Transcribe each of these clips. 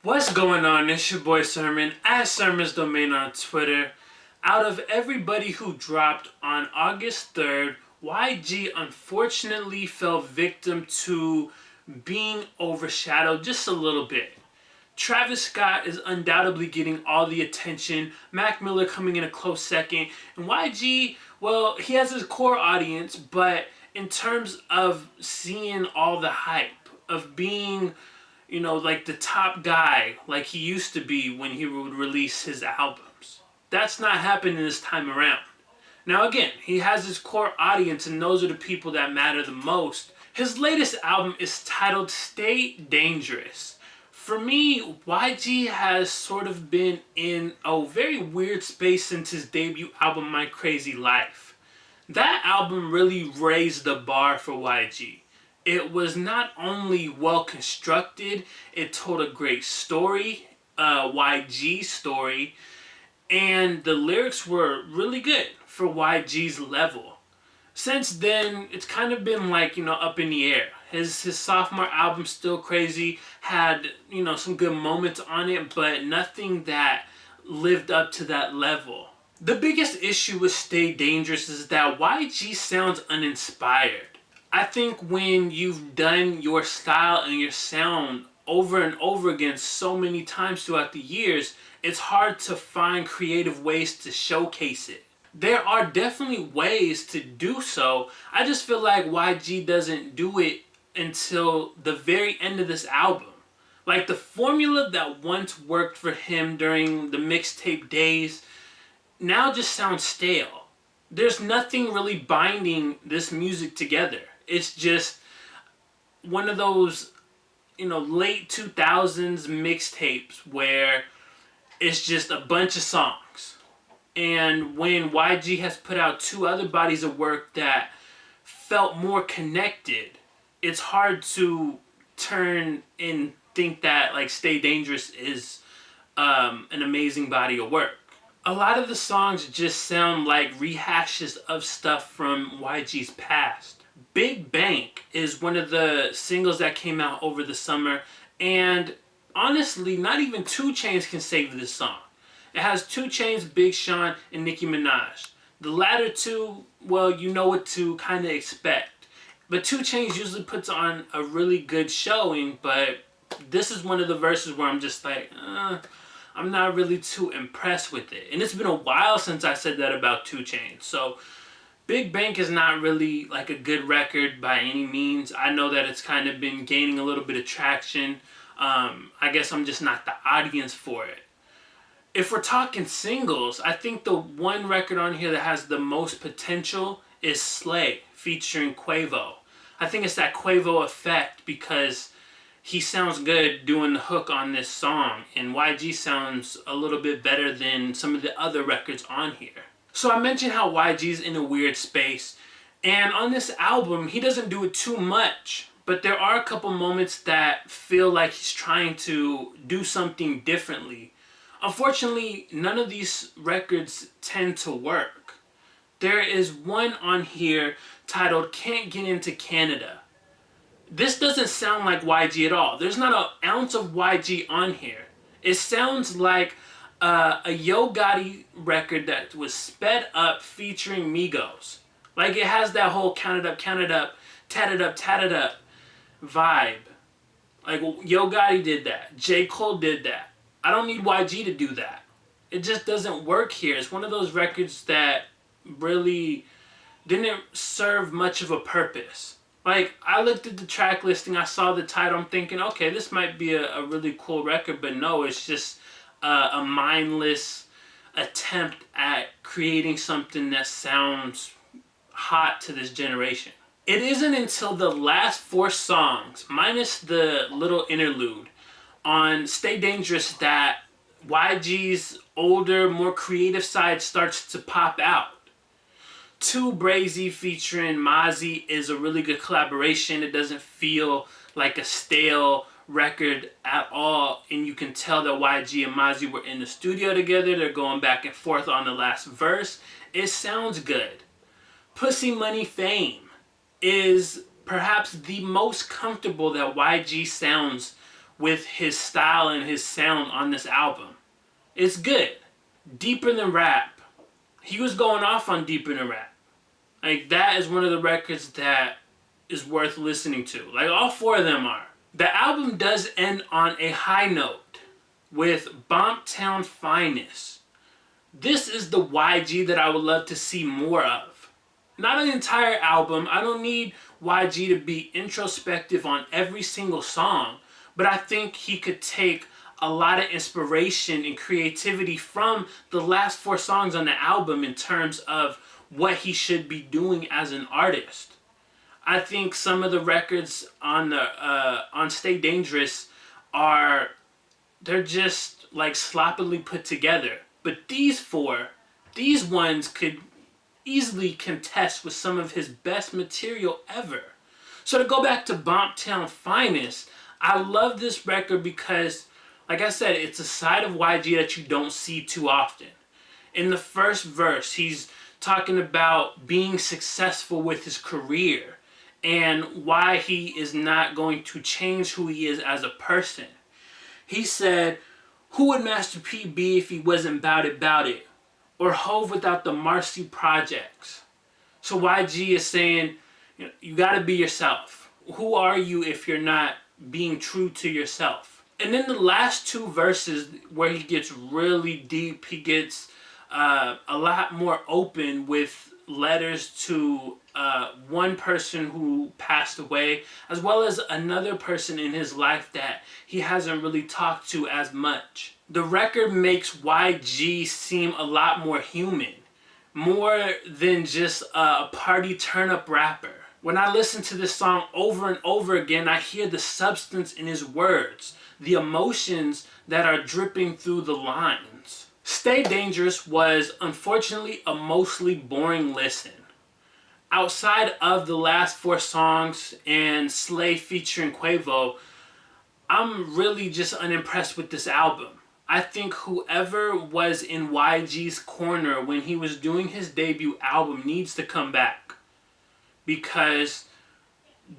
What's going on? It's your boy Sermon at Sermon's Domain on Twitter. Out of everybody who dropped on August 3rd, YG unfortunately fell victim to being overshadowed just a little bit. Travis Scott is undoubtedly getting all the attention, Mac Miller coming in a close second, and YG, well, he has his core audience, but in terms of seeing all the hype, of being like the top guy like he used to be when he would release his albums. That's not happening this time around. Now again, he has his core audience and those are the people that matter the most. His latest album is titled Stay Dangerous. For me, YG has sort of been in a very weird space since his debut album My Crazy Life. That album really raised the bar for YG. It was not only well constructed, it told a great story, YG story, and the lyrics were really good for YG's level. Since then, it's kind of been up in the air. His sophomore album, Still Crazy, had, some good moments on it, but nothing that lived up to that level. The biggest issue with Stay Dangerous is that YG sounds uninspired. I think when you've done your style and your sound over and over again so many times throughout the years, it's hard to find creative ways to showcase it. There are definitely ways to do so. I just feel like YG doesn't do it until the very end of this album. Like the formula that once worked for him during the mixtape days now just sounds stale. There's nothing really binding this music together. It's just one of those, late 2000s mixtapes where it's just a bunch of songs. And when YG has put out two other bodies of work that felt more connected, it's hard to turn and think that Stay Dangerous is an amazing body of work. A lot of the songs just sound like rehashes of stuff from YG's past. Big Bank is one of the singles that came out over the summer, and honestly, not even 2 Chainz can save this song. It has 2 Chainz, Big Sean, and Nicki Minaj. The latter two, well, you know what to kind of expect. But 2 Chainz usually puts on a really good showing, but this is one of the verses where I'm just like, I'm not really too impressed with it. And it's been a while since I said that about 2 Chainz. So Big Bank is not really a good record by any means. I know that it's kind of been gaining a little bit of traction. I guess I'm just not the audience for it. If we're talking singles, I think the one record on here that has the most potential is Slay featuring Quavo. I think it's that Quavo effect because he sounds good doing the hook on this song, and YG sounds a little bit better than some of the other records on here. So I mentioned how YG's in a weird space, and on this album, he doesn't do it too much, but there are a couple moments that feel like he's trying to do something differently. Unfortunately, none of these records tend to work. There is one on here titled Can't Get Into Canada. This doesn't sound like YG at all. There's not an ounce of YG on here. It sounds like a Yo Gotti record that was sped up featuring Migos. It has that whole count it up, tat it up vibe. Yo Gotti did that. J. Cole did that. I don't need YG to do that. It just doesn't work here. It's one of those records that really didn't serve much of a purpose. I looked at the track listing, I saw the title, I'm thinking, okay, this might be a really cool record, but no, it's just a mindless attempt at creating something that sounds hot to this generation. It isn't until the last 4 songs, minus the little interlude, on Stay Dangerous that YG's older, more creative side starts to pop out. 2 Brazy featuring Mozzie is a really good collaboration. It doesn't feel like a stale record at all, and you can tell that YG and Mozzie were in the studio together. They're going back and forth on the last verse. It sounds good. Pussy Money Fame is perhaps the most comfortable that YG sounds with his style and his sound on this album. It's good. Deeper Than Rap. He was going off on Deeper Than Rap. Like, that is one of the records that is worth listening to. Like, all four of them are. The album does end on a high note with Bomptown Finest. This is the YG that I would love to see more of. Not an entire album. I don't need YG to be introspective on every single song, but I think he could take a lot of inspiration and creativity from the last four songs on the album in terms of what he should be doing as an artist. I think some of the records on Stay Dangerous they're just like sloppily put together. But these ones could easily contest with some of his best material ever. So to go back to Bomptown Finest, I love this record because, like I said, it's a side of YG that you don't see too often. In the first verse, he's talking about being successful with his career and why he is not going to change who he is as a person. He said, "Who would Master P be if he wasn't bout it? Or Hove without the Marcy projects?" So YG is saying, you gotta be yourself. Who are you if you're not being true to yourself? And then the last two verses where he gets really deep, he gets a lot more open with letters to one person who passed away, as well as another person in his life that he hasn't really talked to as much. The record makes YG seem a lot more human, more than just a party turn-up rapper. When I listen to this song over and over again, I hear the substance in his words, the emotions that are dripping through the lines. Stay Dangerous was unfortunately a mostly boring listen. Outside of the last four songs and Slay featuring Quavo, I'm really just unimpressed with this album. I think whoever was in YG's corner when he was doing his debut album needs to come back, because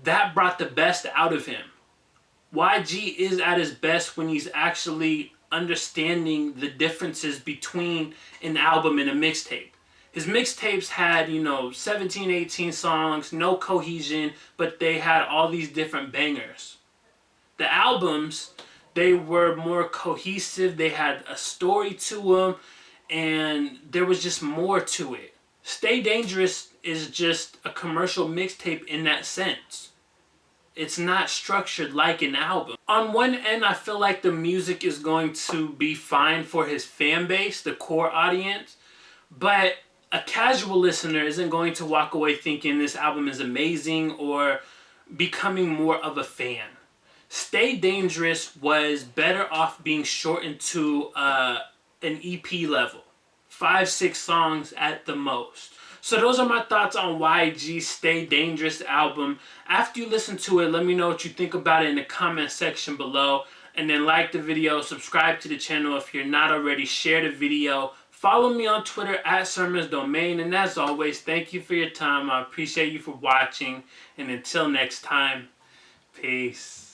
that brought the best out of him. YG is at his best when he's actually understanding the differences between an album and a mixtape. His mixtapes had, 17, 18 songs, no cohesion, but they had all these different bangers. The albums, they were more cohesive, they had a story to them, and there was just more to it. Stay Dangerous is just a commercial mixtape in that sense. It's not structured like an album. On one end, I feel like the music is going to be fine for his fan base, the core audience, but a casual listener isn't going to walk away thinking this album is amazing or becoming more of a fan. Stay Dangerous was better off being shortened to an EP level. 5-6 songs at the most. So those are my thoughts on YG's Stay Dangerous album. After you listen to it, let me know what you think about it in the comment section below. And then like the video, subscribe to the channel if you're not already, share the video. Follow me on Twitter at SermonsDomain. And as always, thank you for your time. I appreciate you for watching. And until next time, peace.